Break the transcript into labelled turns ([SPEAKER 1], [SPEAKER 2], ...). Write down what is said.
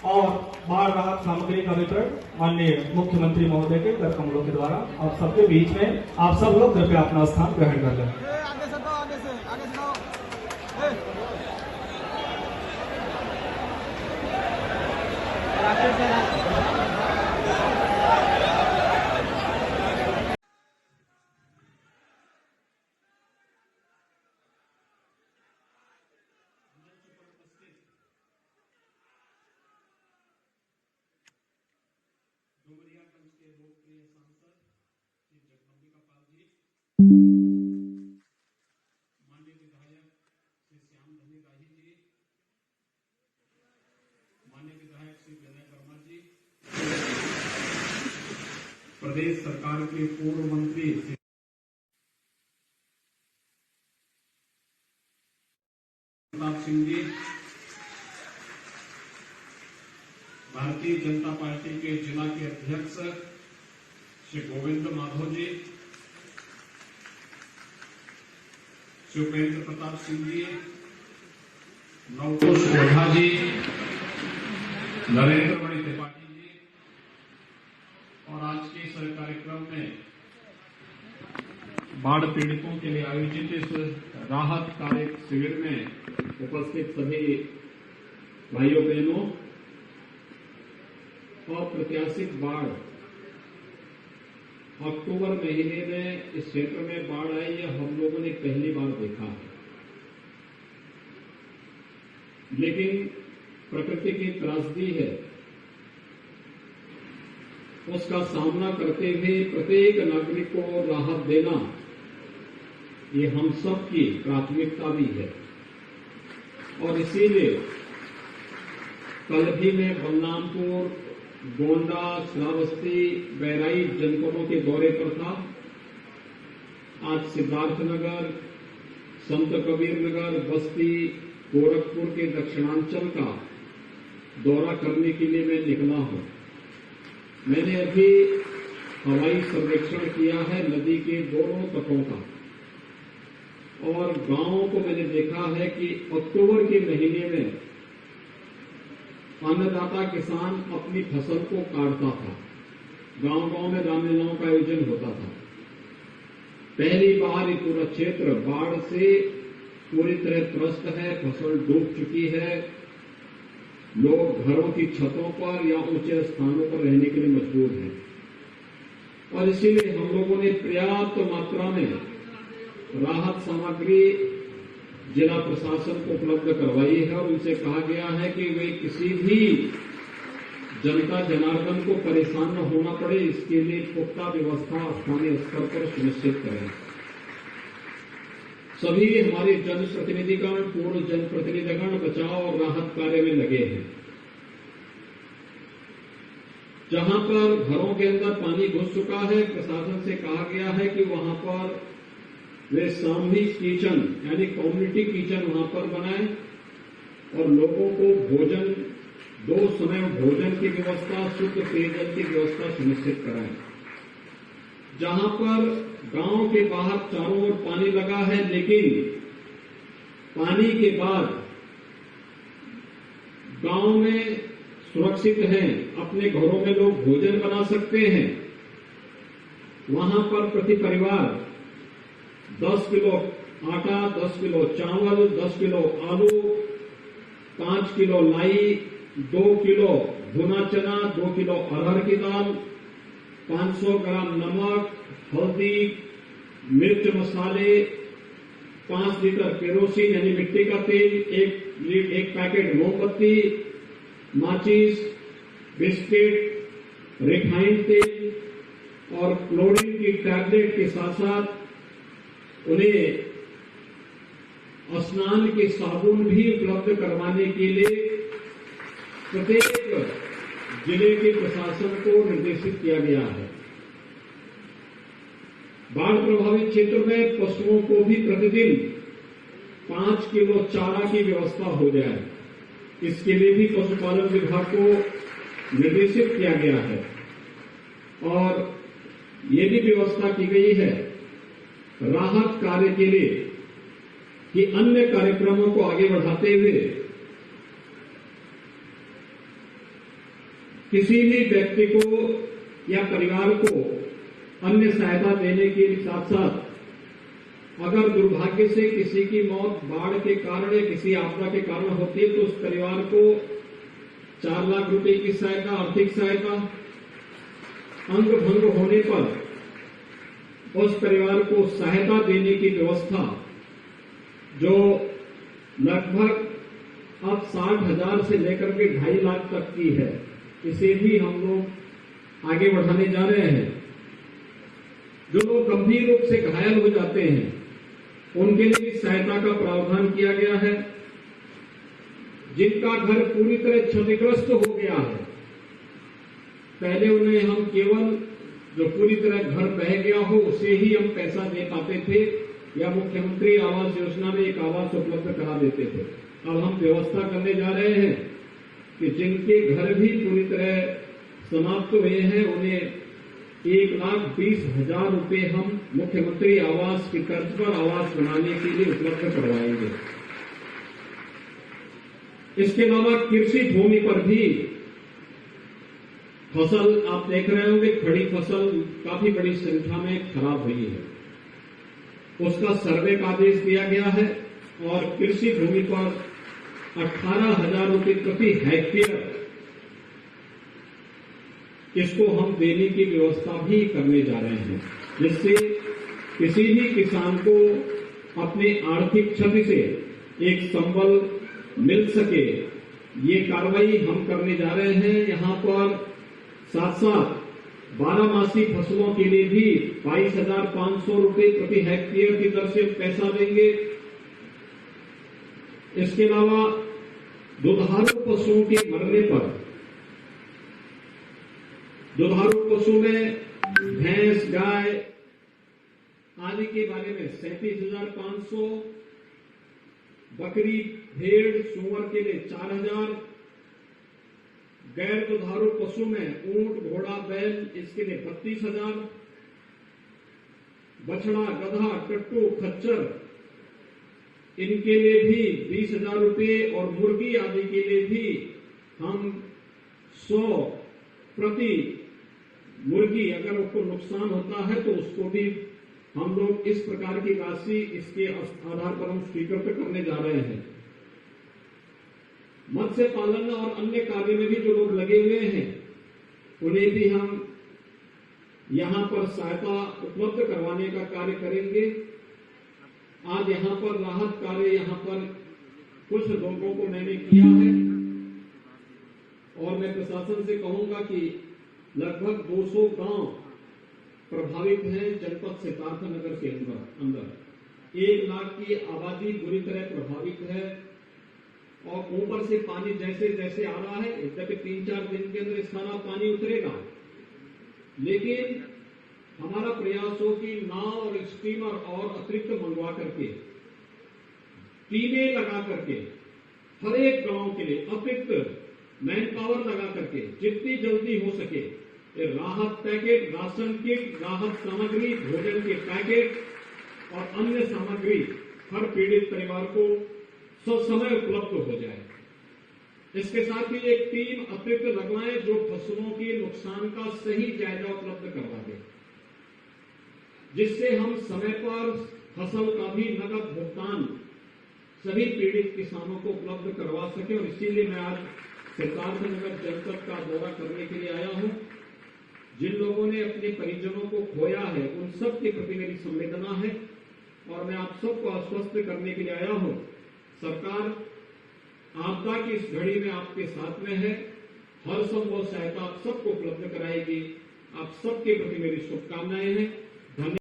[SPEAKER 1] और बाढ़ राहत सामग्री का वितरण माननीय मुख्यमंत्री महोदय के कर कमलों के द्वारा आप सबके बीच में आप सब लोग कृपया अपना स्थान ग्रहण कर लें। डुमरियागंज के लोकप्रिय सांसद श्री जगदम्बिका पाल जी, माननीय विधायक श्री श्याम धनी राही जी, माननीय विधायक श्री विनय वर्मा जी, प्रदेश सरकार के पूर्व मंत्री श्री प्रताप सिंह जी, भारतीय जनता पार्टी के जिला के अध्यक्ष श्री गोविंद माधव जी, श्री उपेंद्र प्रताप सिंह जी, नवतोष ओझा जी, नरेंद्र मणि त्रिपाठी जी, और आज के इस कार्यक्रम में बाढ़ पीड़ितों के लिए आयोजित इस राहत कार्य शिविर में उपस्थित सभी भाइयों बहनों, अप्रत्याशित बाढ़ अक्टूबर महीने में इस क्षेत्र में बाढ़ आई, यह हम लोगों ने पहली बार देखा है। लेकिन प्रकृति की त्रासदी है, उसका सामना करते हुए प्रत्येक नागरिक को राहत देना ये हम सब की प्राथमिकता भी है। और इसीलिए कल भी मैं बलरामपुर, गोंडा, श्रावस्ती, बहराइच जनपदों के दौरे पर था। आज सिद्धार्थनगर, संत कबीर नगर, बस्ती, गोरखपुर के दक्षिणांचल का दौरा करने के लिए मैं निकला हूं। मैंने अभी हवाई सर्वेक्षण किया है नदी के दोनों तटों का, और गांवों को मैंने देखा है कि अक्टूबर के महीने में अन्नदाता किसान अपनी फसल को काटता था। गांव-गांव में रामलीलाओं का आयोजन होता था। पहली बार ये पूरा क्षेत्र बाढ़ से पूरी तरह त्रस्त है, फसल डूब चुकी है। लोग घरों की छतों पर या ऊंचे स्थानों पर रहने के लिए मजबूर हैं, और इसीलिए हम लोगों ने पर्याप्त मात्रा में राहत सामग्री जिला प्रशासन को उपलब्ध करवाई है, और उनसे कहा गया है कि वे किसी भी जनता जनार्दन को परेशान न होना पड़े, इसके लिए पुख्ता व्यवस्था स्थानीय स्तर पर सुनिश्चित करें। सभी हमारे जनप्रतिनिधिगण, पूर्व जनप्रतिनिधिगण बचाव और राहत कार्य में लगे हैं। जहां पर घरों के अंदर पानी घुस चुका है, प्रशासन से कहा गया है कि वहां पर वे सामूहिक किचन यानी कम्युनिटी किचन वहां पर बनाएं, और लोगों को भोजन, 2 समय भोजन की व्यवस्था, शुद्ध पेयजल की व्यवस्था सुनिश्चित कराएं। जहां पर गांव के बाहर चारों ओर पानी लगा है, लेकिन पानी के बाद गांव में सुरक्षित हैं, अपने घरों में लोग भोजन बना सकते हैं, वहां पर प्रति परिवार 10 किलो आटा, 10 किलो चावल, 10 किलो आलू, 5 किलो लाई, 2 किलो भुना चना, 2 किलो अरहर की दाल, 500 ग्राम नमक, हल्दी, मिर्च मसाले, 5 लीटर केरोसिन यानी मिट्टी का तेल, एक पैकेट मोमबत्ती, माचिस, बिस्किट, रिफाइंड तेल और क्लोरीन की टैबलेट के साथ साथ उन्हें स्नान के साबुन भी उपलब्ध करवाने के लिए प्रत्येक जिले के प्रशासन को निर्देशित किया गया है। बाढ़ प्रभावित क्षेत्र में पशुओं को भी प्रतिदिन 5 किलो चारा की व्यवस्था हो जाए, इसके लिए भी पशुपालन विभाग को निर्देशित किया गया है। और ये भी व्यवस्था की गई है राहत कार्य के लिए कि अन्य कार्यक्रमों को आगे बढ़ाते हुए किसी भी व्यक्ति को या परिवार को अन्य सहायता देने के साथ साथ अगर दुर्भाग्य से किसी की मौत बाढ़ के कारण या किसी आपदा के कारण होती है तो उस परिवार को 4 लाख रुपए की सहायता, आर्थिक सहायता, अंग भंग होने पर उस परिवार को सहायता देने की व्यवस्था जो लगभग अब 60,000 से लेकर के 2.5 लाख तक की है, इसे भी हम लोग आगे बढ़ाने जा रहे हैं। जो लोग गंभीर रूप से घायल हो जाते हैं उनके लिए भी सहायता का प्रावधान किया गया है। जिनका घर पूरी तरह क्षतिग्रस्त हो गया है, पहले उन्हें हम केवल जो पूरी तरह घर बह गया हो उसे ही हम पैसा दे पाते थे या मुख्यमंत्री आवास योजना में एक आवास उपलब्ध करा देते थे। अब हम व्यवस्था करने जा रहे हैं कि जिनके घर भी पूरी तरह समाप्त हुए हैं उन्हें 1,20,000 रुपए हम मुख्यमंत्री आवास की तर्ज पर आवास बनाने के लिए उपलब्ध करवाएंगे। इसके अलावा कृषि भूमि पर भी फसल आप देख रहे होंगे, खड़ी फसल काफी बड़ी संख्या में खराब हुई है। उसका सर्वे का आदेश दिया गया है और कृषि भूमि पर 18,000 रुपए प्रति हेक्टेयर इसको हम देने की व्यवस्था भी करने जा रहे हैं, जिससे किसी भी किसान को अपने आर्थिक क्षति से एक संबल मिल सके। ये कार्रवाई हम करने जा रहे हैं। यहाँ पर साथ साथ 12 फसलों के लिए भी 22,500 रुपए प्रति हेक्टेयर की दर से पैसा देंगे। इसके अलावा दुधारू पशुओं के मरने पर, दुधारू पशु में भैंस, गाय आदि के बारे में 37,500, बकरी, भेड़, सूअर के लिए 4,000, गैर दुधारू पशु में ऊंट, घोड़ा, बैल इसके लिए 32,000, बछड़ा, गधा, टट्टू, खच्चर इनके लिए भी 20,000 रुपए और मुर्गी आदि के लिए भी हम 100 प्रति मुर्गी अगर उसको नुकसान होता है तो उसको भी हम लोग इस प्रकार की राशि इसके आधार पर हम स्वीकृत करने जा रहे हैं। मत्स्य पालन और अन्य कार्य में भी जो लोग लगे हुए हैं उन्हें भी हम यहां पर सहायता उपलब्ध करवाने का कार्य करेंगे। आज यहां पर राहत कार्य यहां पर कुछ लोगों को मैंने किया है और मैं प्रशासन से कहूंगा कि लगभग 200 गांव प्रभावित हैं जनपद सिद्धार्थनगर के अंदर। 1 लाख की आबादी बुरी तरह प्रभावित है और ऊपर से पानी जैसे जैसे आ रहा है, यद्यपि 3-4 दिन के अंदर इस सारा पानी उतरेगा, लेकिन हमारा प्रयास हो कि नाव और स्टीमर और अतिरिक्त मंगवा करके, टीमें लगा करके हर एक गांव के लिए अतिरिक्त मैन पावर लगा करके जितनी जल्दी हो सके राहत पैकेट, राशन किट, राहत सामग्री, भोजन के पैकेट और अन्य सामग्री हर पीड़ित परिवार को समय उपलब्ध हो जाए। इसके साथ ही एक टीम अतिरिक्त लगवाएं जो फसलों के नुकसान का सही जायजा उपलब्ध करवा दे, जिससे हम समय पर फसल का भी नकद भुगतान सभी पीड़ित किसानों को उपलब्ध करवा सके। और इसीलिए मैं आज सिद्धार्थनगर जनपद का दौरा करने के लिए आया हूं। जिन लोगों ने अपने परिजनों को खोया है उन सब के प्रति मेरी संवेदना है और मैं आप सबको आश्वस्त करने के लिए आया हूं। सरकार आपदा की इस घड़ी में आपके साथ में है, हर संभव सहायता आप सबको उपलब्ध कराएगी। आप सबके प्रति मेरी शुभकामनाएं हैं। धन्यवाद।